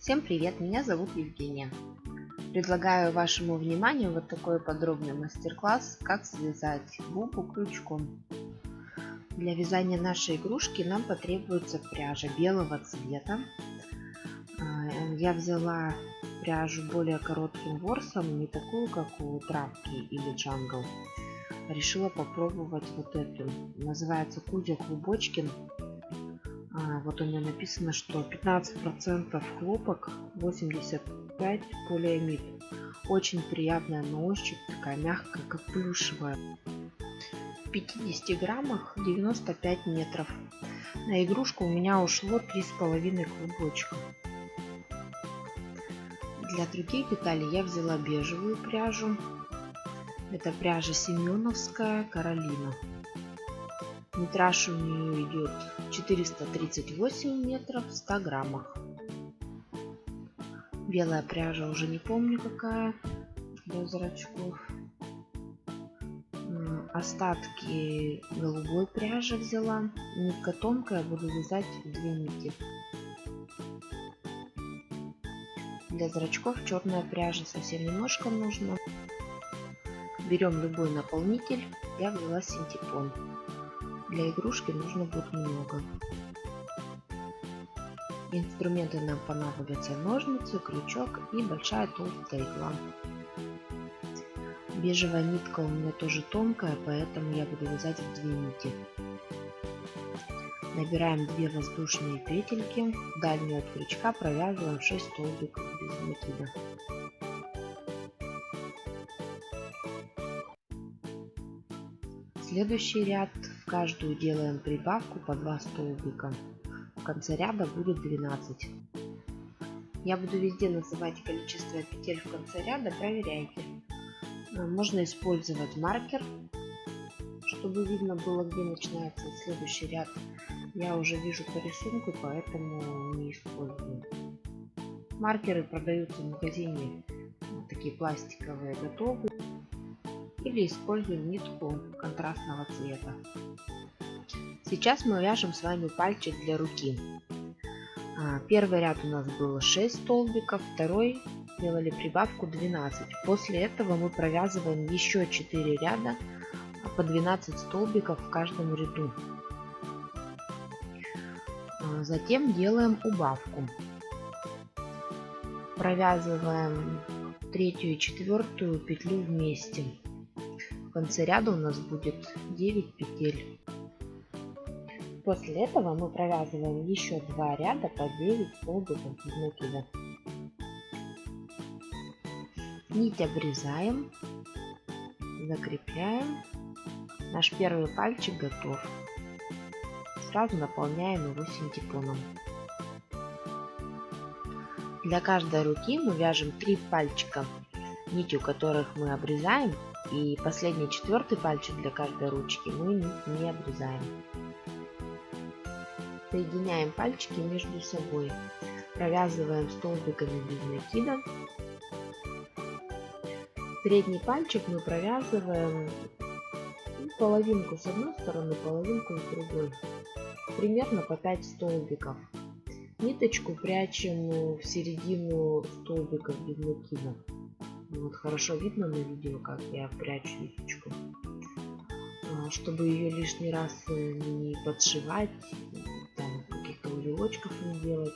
Всем привет, меня зовут Евгения. Предлагаю вашему вниманию вот такой подробный мастер-класс, как связать бубу крючком. Для вязания нашей игрушки нам потребуется пряжа белого цвета. Я взяла пряжу более коротким ворсом, не такую, как у травки или джангл. Решила попробовать вот эту. Называется Кузя Клубочкин. Вот у меня написано, что 15% хлопок, 85% полиамид. Очень приятная на ощупь, такая мягкая, как плюшевая. В 50 граммах 95 метров. На игрушку у меня ушло 3,5 клубочка. Для других деталей я взяла бежевую пряжу. Это пряжа Семеновская Каролина. Метраж у нее идет 438 метров в 100 граммах. Белая пряжа уже не помню какая, для зрачков. Остатки голубой пряжи взяла. Нитка тонкая, буду вязать 2 нити. Для зрачков черная пряжа совсем немножко нужно. Берем любой наполнитель. Я взяла синтепон. Для игрушки нужно будет много. Инструменты нам понадобятся: ножницы, крючок и большая толстая игла. Бежевая нитка у меня тоже тонкая, поэтому я буду вязать в 2 нити. Набираем 2 воздушные петельки, дальнюю от крючка провязываем 6 столбиков без накида. Следующий ряд, в каждую делаем прибавку по 2 столбика. В конце ряда будет 12. Я буду везде называть количество петель в конце ряда, проверяйте. Можно использовать маркер, чтобы видно было, где начинается следующий ряд. Я уже вижу по рисунку, поэтому не использую. Маркеры продаются в магазине, такие пластиковые, готовые. Или используем нитку контрастного цвета. Сейчас мы вяжем с вами пальчик для руки. Первый ряд у нас было 6 столбиков, второй делали прибавку 12. После этого мы провязываем еще 4 ряда по 12 столбиков в каждом ряду. Затем делаем убавку. Провязываем 3-ю и 4-ю петлю вместе. В конце ряда у нас будет 9 петель. После этого мы провязываем еще 2 ряда по 9 столбиков без накида. Нить обрезаем, закрепляем. Наш первый пальчик готов. Сразу наполняем его синтепоном. Для каждой руки мы вяжем 3 пальчика, нитью которых мы обрезаем. И последний 4-й пальчик для каждой ручки мы не обрезаем. Соединяем пальчики между собой. Провязываем столбиками без накида. Средний пальчик мы провязываем половинку с одной стороны, половинку с другой. Примерно по 5 столбиков. Ниточку прячем в середину столбиков без накида. Вот хорошо видно на видео, как я прячу ниточку, чтобы ее лишний раз не подшивать, там каких-то узелочков не делать.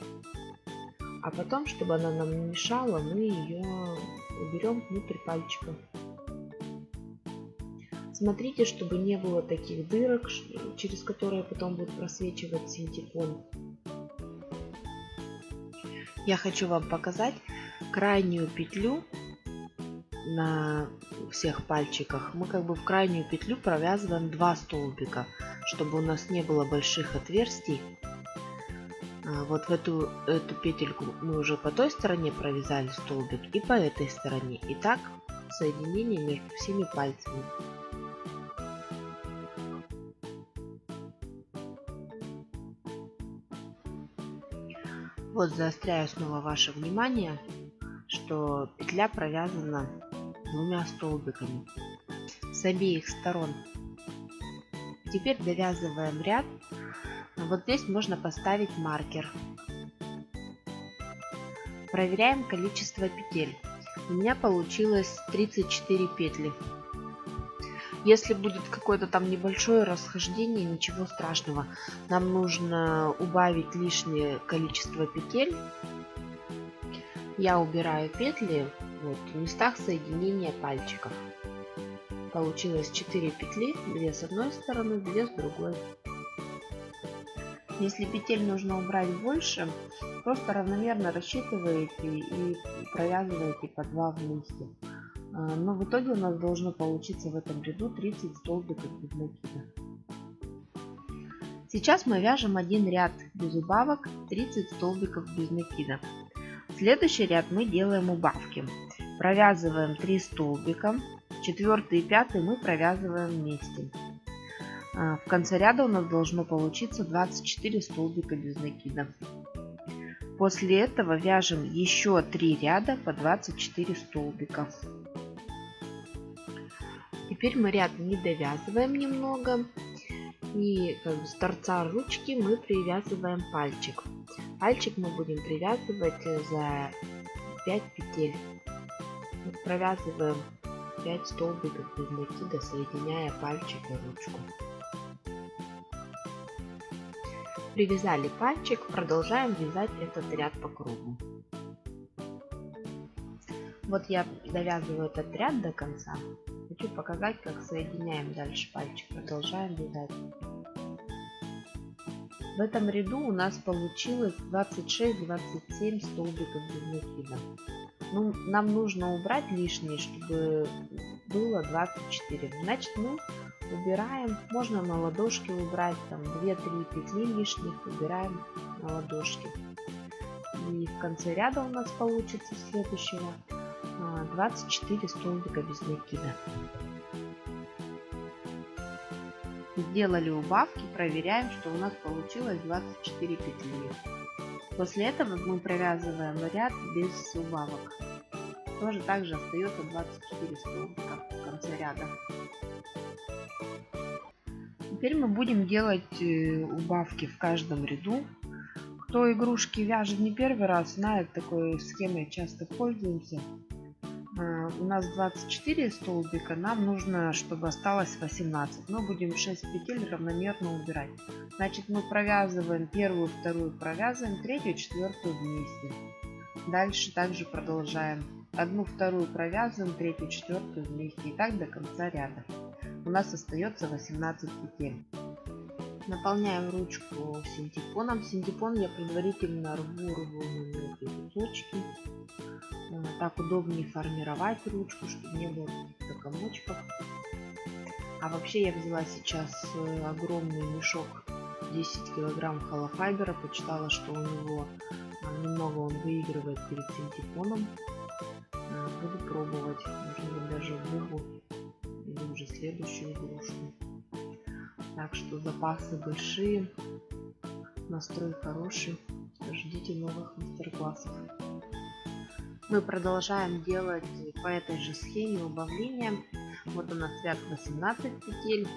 А потом, чтобы она нам не мешала, мы ее уберем внутрь пальчика. Смотрите, чтобы не было таких дырок, через которые потом будет просвечивать синтепон. Я хочу вам показать крайнюю петлю. На всех пальчиках мы как бы в крайнюю петлю провязываем 2 столбика, чтобы у нас не было больших отверстий. Вот в эту петельку мы уже по той стороне провязали столбик и по этой стороне. И так соединение между всеми пальцами. Вот заостряю снова ваше внимание, что петля провязана 2 столбиками с обеих сторон. Теперь довязываем ряд. Вот здесь можно поставить маркер. Проверяем количество петель. У меня получилось 34 петли. Если будет какое-то там небольшое расхождение, ничего страшного. Нам нужно убавить лишнее количество петель. Я убираю петли вот, в местах соединения пальчиков. Получилось 4 петли, 2 с одной стороны, 2 с другой. Если петель нужно убрать больше, просто равномерно рассчитываете и провязываете по 2 вместе. Но в итоге у нас должно получиться в этом ряду 30 столбиков без накида. Сейчас мы вяжем один ряд без убавок, 30 столбиков без накида. Следующий ряд мы делаем убавки. Провязываем 3 столбика, 4 и 5 мы провязываем вместе. В конце ряда у нас должно получиться 24 столбика без накида. После этого вяжем еще 3 ряда по 24 столбика. Теперь мы ряд не довязываем немного. И с торца ручки мы привязываем пальчик. Пальчик мы будем привязывать за 5 петель. Провязываем 5 столбиков без накида, соединяя пальчик и ручку. Привязали пальчик, продолжаем вязать этот ряд по кругу. Вот я довязываю этот ряд до конца. Хочу показать, как соединяем дальше пальчик. Продолжаем вязать. В этом ряду у нас получилось 26-27 столбиков без накида. Ну, нам нужно убрать лишние, чтобы было 24. Значит, мы убираем, можно на ладошки убрать, там 2-3 петли лишних убираем на ладошки. И в конце ряда у нас получится следующего 24 столбика без накида. Сделали убавки, проверяем, что у нас получилось 24 петли. После этого мы провязываем ряд без убавок. Тоже также остается 24 столбика в конце ряда. Теперь мы будем делать убавки в каждом ряду. Кто игрушки вяжет не первый раз, знает, такой схемой часто пользуемся. У нас 24 столбика, нам нужно, чтобы осталось 18. Мы будем 6 петель равномерно убирать. Значит, мы провязываем первую, вторую провязываем, третью, четвертую вместе. Дальше также продолжаем. Одну, вторую провязываем, третью, четвертую вместе. И так до конца ряда. У нас остается 18 петель. Наполняем ручку синтепоном. Синтепон я предварительно рву на мелкие кусочки. Так удобнее формировать ручку, чтобы не было каких-то комочков. А вообще я взяла сейчас огромный мешок 10 килограмм холофайбера. Почитала, что у него немного он выигрывает перед синтепоном. Буду пробовать. Может даже бубу или уже следующую игрушку. Так что запасы большие, настрой хороший. Ждите новых мастер-классов. Мы продолжаем делать по этой же схеме убавления. Вот у нас ряд 18 петель.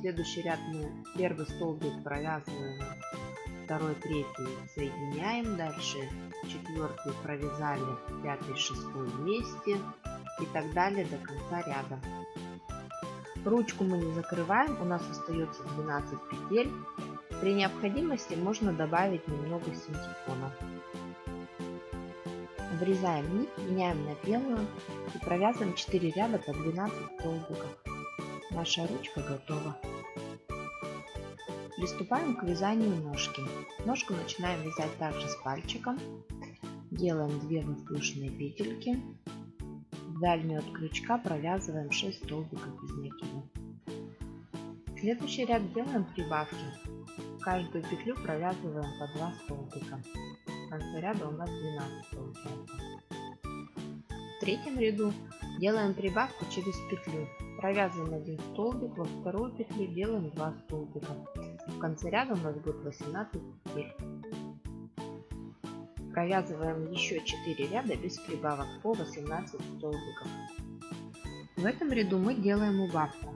Следующий ряд мы первый столбик провязываем, второй, третий соединяем. Дальше четвертый провязали, пятый, шестой вместе и так далее до конца ряда. Ручку мы не закрываем, у нас остается 12 петель. При необходимости можно добавить немного синтепона. Врезаем нить, меняем на белую и провязываем 4 ряда по 12 столбиков. Наша ручка готова. Приступаем к вязанию ножки. Ножку начинаем вязать также с пальчиком. Делаем 2 воздушные петельки. В дальнюю от крючка провязываем 6 столбиков без накида. Следующий ряд делаем прибавки. Каждую петлю провязываем по 2 столбика. В конце ряда у нас 12 получается. В третьем ряду делаем прибавку через петлю. Провязываем 1 столбик, во вторую петлю делаем 2 столбика. В конце ряда у нас будет 18 петель. Провязываем еще 4 ряда без прибавок по 18 столбиков. В этом ряду мы делаем убавку.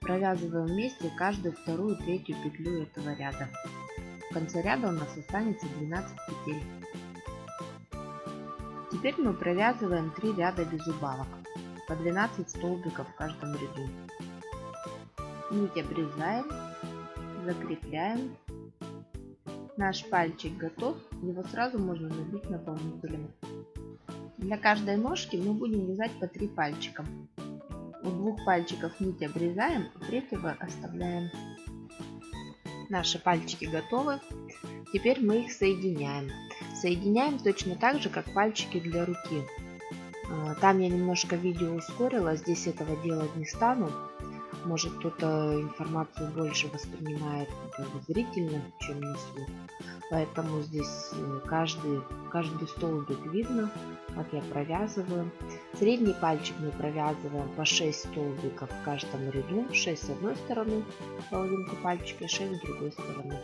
Провязываем вместе каждую вторую, третью петлю этого ряда. В конце ряда у нас останется 12 петель. Теперь мы провязываем 3 ряда без убавок, по 12 столбиков в каждом ряду. Нить обрезаем, закрепляем. Наш пальчик готов, его сразу можно набить наполнителем. Для каждой ножки мы будем вязать по 3 пальчика. У 2 пальчиков нить обрезаем, у третьего оставляем. Наши пальчики готовы. Теперь мы их соединяем. Соединяем точно так же, как пальчики для руки. Там я немножко видео ускорила, здесь этого делать не стану. Может, кто-то информацию больше воспринимает зрительно, чем на слух. Поэтому здесь каждый столбик видно, как я провязываю. Средний пальчик мы провязываем по 6 столбиков в каждом ряду. 6 с одной стороны, половинку пальчика, 6 с другой стороны.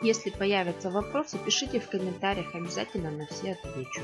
Если появятся вопросы, пишите в комментариях, обязательно на все отвечу.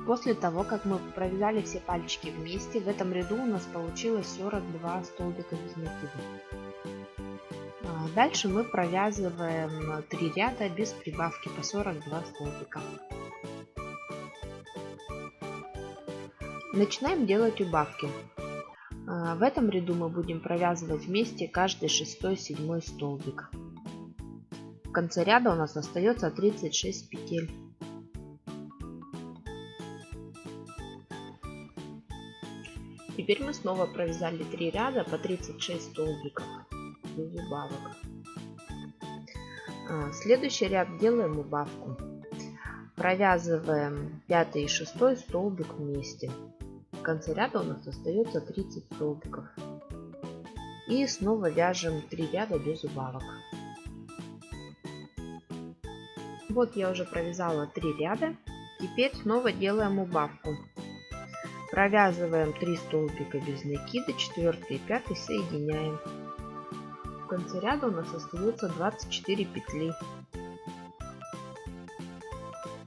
После того, как мы провязали все пальчики вместе, в этом ряду у нас получилось 42 столбика без накида. Дальше мы провязываем 3 ряда без прибавки по 42 столбика. Начинаем делать убавки. В этом ряду мы будем провязывать вместе каждый 6-7 столбик. В конце ряда у нас остается 36 петель. Теперь мы снова провязали 3 ряда по 36 столбиков без убавок. Следующий ряд делаем убавку. Провязываем 5 и 6 столбик вместе. В конце ряда у нас остается 30 столбиков. И снова вяжем 3 ряда без убавок. Вот я уже провязала 3 ряда. Теперь снова делаем убавку. Провязываем 3 столбика без накида, 4 и 5 соединяем. В конце ряда у нас остается 24 петли.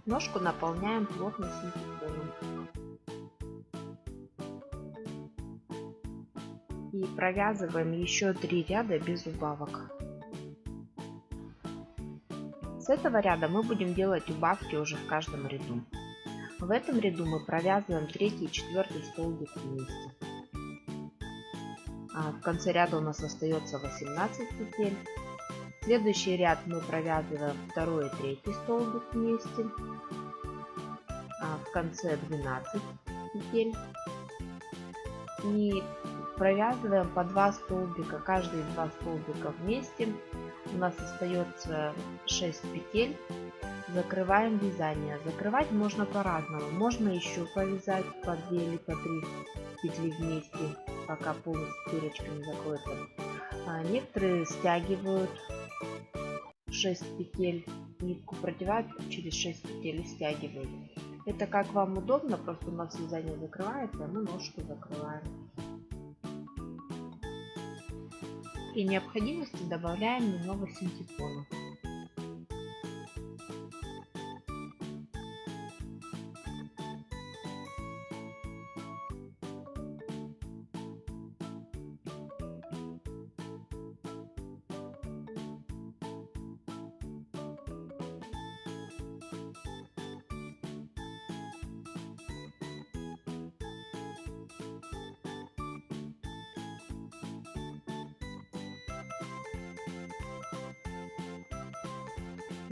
Ножку наполняем плотно синтепоном. И провязываем еще 3 ряда без убавок. С этого ряда мы будем делать убавки уже в каждом ряду. В этом ряду мы провязываем 3 и 4 столбик вместе. В конце ряда у нас остается 18 петель. Следующий ряд мы провязываем 2 и 3 столбик вместе. В конце 12 петель. И провязываем по 2 столбика, каждые 2 столбика вместе. У нас остается 6 петель. Закрываем вязание. Закрывать можно по-разному. Можно еще повязать по 2 или по 3 петли вместе, пока полностью дырочка не закроется. Некоторые стягивают 6 петель, нитку продевают через 6 петель и стягивают. Это как вам удобно, просто у нас вязание закрывается, а мы ножку закрываем. При необходимости добавляем немного синтепона.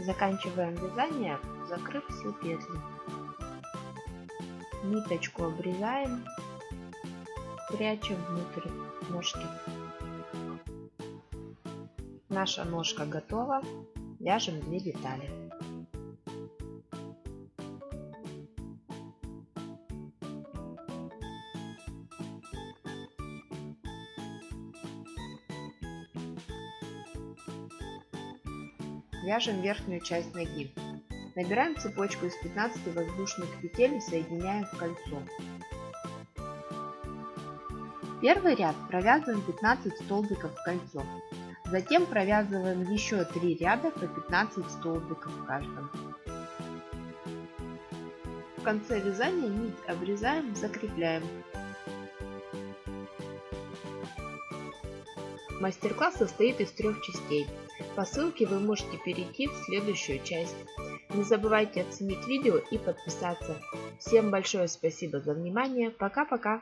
Заканчиваем вязание, закрыв все петли. Ниточку обрезаем, прячем внутрь ножки. Наша ножка готова. Вяжем 2 детали. Вяжем верхнюю часть ноги. Набираем цепочку из 15 воздушных петель и соединяем в кольцо. Первый ряд провязываем 15 столбиков в кольцо. Затем провязываем еще 3 ряда по 15 столбиков в каждом. В конце вязания нить обрезаем, закрепляем. Мастер-класс состоит из 3 частей. По ссылке вы можете перейти в следующую часть. Не забывайте оценить видео и подписаться. Всем большое спасибо за внимание. Пока-пока!